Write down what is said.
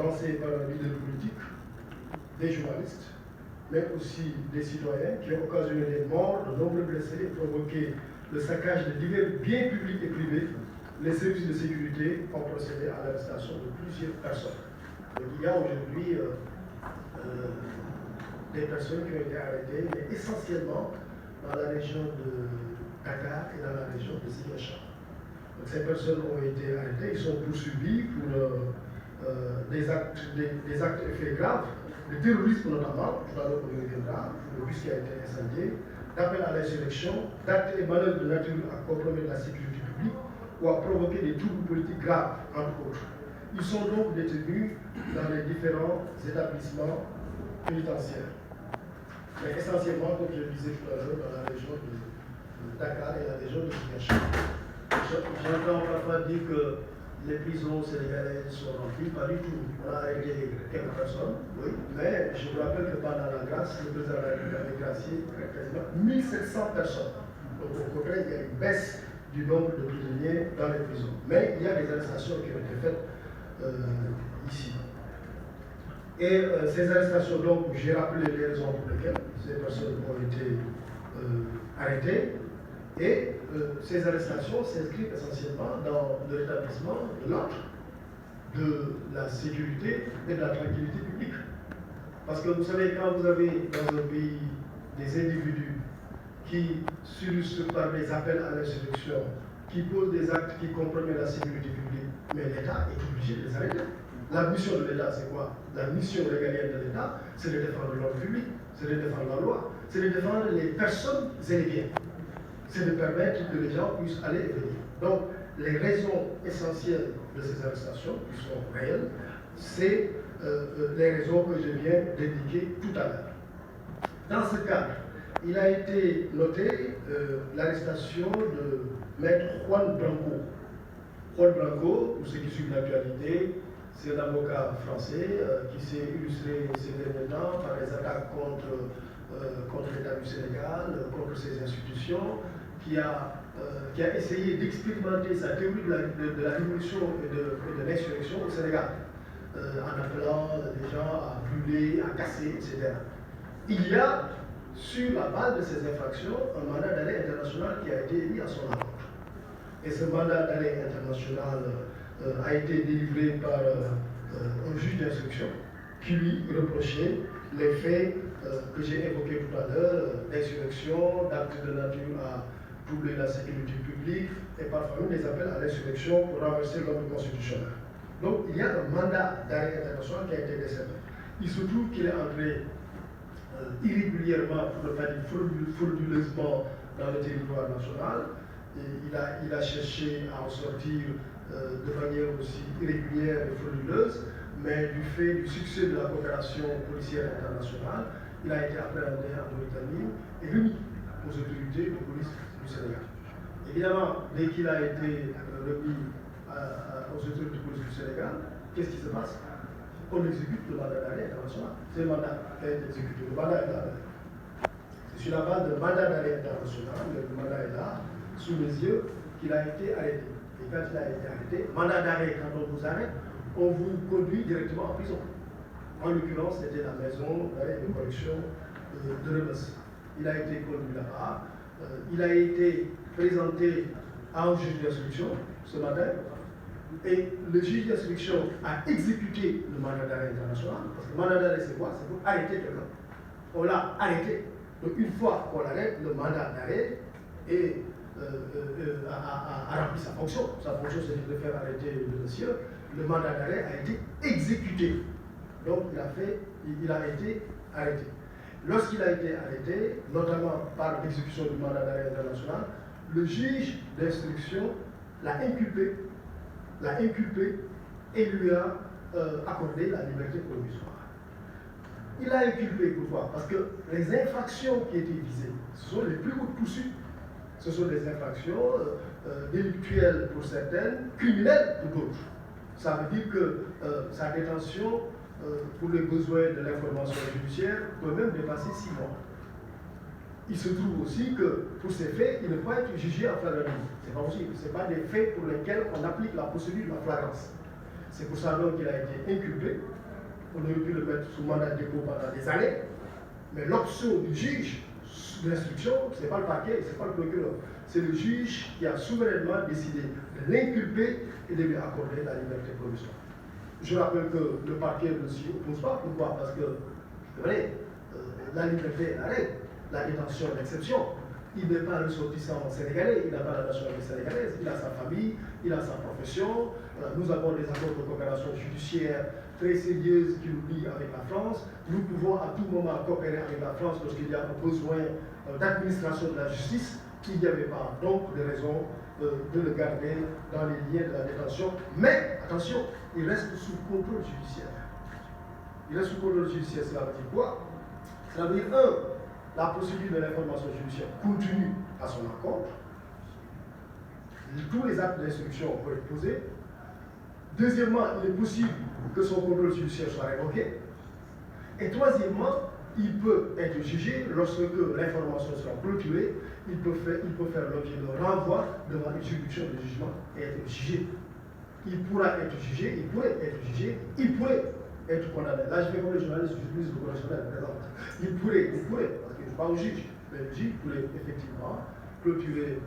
lancée par un leader politique, des journalistes, mais aussi des citoyens qui ont occasionné des morts, de nombreux blessés et provoqué le saccage de divers biens publics et privés. Les services de sécurité ont procédé à l'arrestation de plusieurs personnes. Donc il y a aujourd'hui des personnes qui ont été arrêtées, mais essentiellement dans la région de Dakar et dans la région de Ziguinchor. Donc ces personnes ont été arrêtées, ils sont poursuivis pour des actes et faits graves, de terrorisme notamment, tout à l'heure on y reviendra, le bus qui a été incendié, d'appel à l'insurrection, d'actes et manœuvres de nature à compromettre la sécurité publique ou à provoquer des troubles politiques graves, entre autres. Ils sont donc détenus dans les différents établissements pénitentiaires. Mais essentiellement, comme je le disais tout à l'heure, dans la région de Dakar et la région de Ziguinchor. J'entends parfois dire que les prisons sénégalaises sont remplies, pas du tout. On a arrêté quelques personnes, oui, mais je vous rappelle que pendant la grâce, le président de la République avait gracié quasiment 1700 personnes. Donc au contraire, il y a une baisse du nombre de prisonniers dans les prisons. Mais il y a des arrestations qui ont été faites ici. Et ces arrestations, donc, j'ai rappelé les raisons pour lesquelles ces personnes ont été arrêtées. Et ces arrestations s'inscrivent essentiellement dans le rétablissement de l'ordre, de la sécurité et de la tranquillité publique. Parce que vous savez, quand vous avez dans un pays des individus qui s'illustrent par des appels à l'insurrection, qui posent des actes qui compromettent la sécurité publique, mais l'État est obligé de les arrêter. La mission de l'État, c'est quoi? La mission régalienne de l'État, c'est de défendre l'ordre public, c'est de défendre la loi, c'est de défendre les personnes et les biens. C'est de permettre que les gens puissent aller et venir. Donc, les raisons essentielles de ces arrestations, qui sont réelles, c'est les raisons que je viens d'indiquer tout à l'heure. Dans ce cadre, il a été noté l'arrestation de Maître Juan Branco. Juan Branco, pour ceux qui suivent l'actualité, c'est un avocat français qui s'est illustré ces derniers temps par les attaques contre l'État du Sénégal, contre ses institutions, qui a essayé d'expérimenter sa théorie de la révolution et de l'insurrection au Sénégal, en appelant les gens à brûler, à casser, etc. Il y a, sur la base de ces infractions, un mandat d'arrêt international qui a été émis à son encontre. Et ce mandat d'arrêt international a été délivré par un juge d'instruction qui lui reprochait les faits que j'ai évoqués tout à l'heure, d'insurrection, d'actes de nature à troubler la sécurité publique et parfois même des appels à l'insurrection pour renverser l'ordre constitutionnel. Donc il y a un mandat d'arrêt international qui a été décerné. Il se trouve qu'il est entré irrégulièrement, pour ne pas dire frauduleusement, dans le territoire national. Et il a cherché à en sortir de manière aussi irrégulière et frauduleuse, mais du fait du succès de la coopération policière internationale, il a été appréhendé en Mauritanie et remis aux autorités de police du Sénégal. Évidemment, dès qu'il a été remis aux autorités de police du Sénégal, qu'est-ce qui se passe? On exécute le mandat d'arrêt international. C'est le mandat qui a été exécuté. Le mandat est là. C'est sur la base de mandat d'arrêt international, le mandat est là, sous mes yeux, qu'il a été arrêté. Et quand il a été arrêté, mandat d'arrêt, quand on vous arrête, on vous conduit directement en prison. En l'occurrence, c'était la maison d'arrêt de correction de Rebeuss. Il a été conduit là-bas. Il a été présenté à un juge d'instruction ce matin. Et le juge d'instruction a exécuté le mandat d'arrêt international. Parce que le mandat d'arrêt, c'est quoi? C'est pour arrêter quelqu'un. On l'a arrêté. Donc une fois qu'on l'arrête, le mandat d'arrêt a rempli sa fonction. Sa fonction, c'est de faire arrêter le monsieur. Le mandat d'arrêt a été exécuté. Donc il a été arrêté. Lorsqu'il a été arrêté, notamment par l'exécution du mandat d'arrêt international, le juge d'instruction l'a inculpé et lui a accordé la liberté provisoire. Il a inculpé pourquoi? Parce que les infractions qui étaient visées, ce sont les plus hautes poursuites. Ce sont des infractions délictuelles pour certaines, criminelles pour d'autres. Ça veut dire que sa détention pour les besoins de l'information judiciaire peut même dépasser 6 mois. Il se trouve aussi que pour ces faits, il ne peut être jugé en flagrant délit. Ce n'est pas possible. Ce n'est pas des faits pour lesquels on applique la procédure de la flagrance. C'est pour ça donc qu'il a été inculpé. On aurait pu le mettre sous mandat de dépôt pendant des années. Mais l'option du juge d'instruction, ce n'est pas le parquet, ce n'est pas le procureur. C'est le juge qui a souverainement décidé de l'inculper et de lui accorder la liberté provisoire. Je rappelle que le parquet ne s'y oppose pas. Pourquoi? Parce que, vous voyez, la liberté est la règle, la détention est l'exception. Il n'est pas un ressortissant sénégalais, il n'a pas la nationalité sénégalaise, il a sa famille, il a sa profession. Nous avons des accords de coopération judiciaire très sérieuses qui nous lient avec la France. Nous pouvons à tout moment coopérer avec la France lorsqu'il y a un besoin d'administration de la justice. Il n'y avait pas donc de raison de le garder dans les liens de la détention. Mais, attention, il reste sous contrôle judiciaire. Il reste sous contrôle judiciaire, cela veut dire quoi? Cela veut dire, la procédure de l'information judiciaire continue à son accord. Tous les actes d'instruction peuvent être posés. Deuxièmement, il est possible que son contrôle judiciaire soit révoqué. Et troisièmement, il peut être jugé lorsque l'information sera clôturée. Il peut faire l'objet d'un renvoi devant une juridiction de jugement et être jugé. Il pourra être jugé, il pourrait être jugé, il pourrait être condamné. Là, je fais comme les journalistes, je utilise le conditionnel, il pourrait, parce que je ne suis pas au juge, mais le juge pourrait effectivement clôturer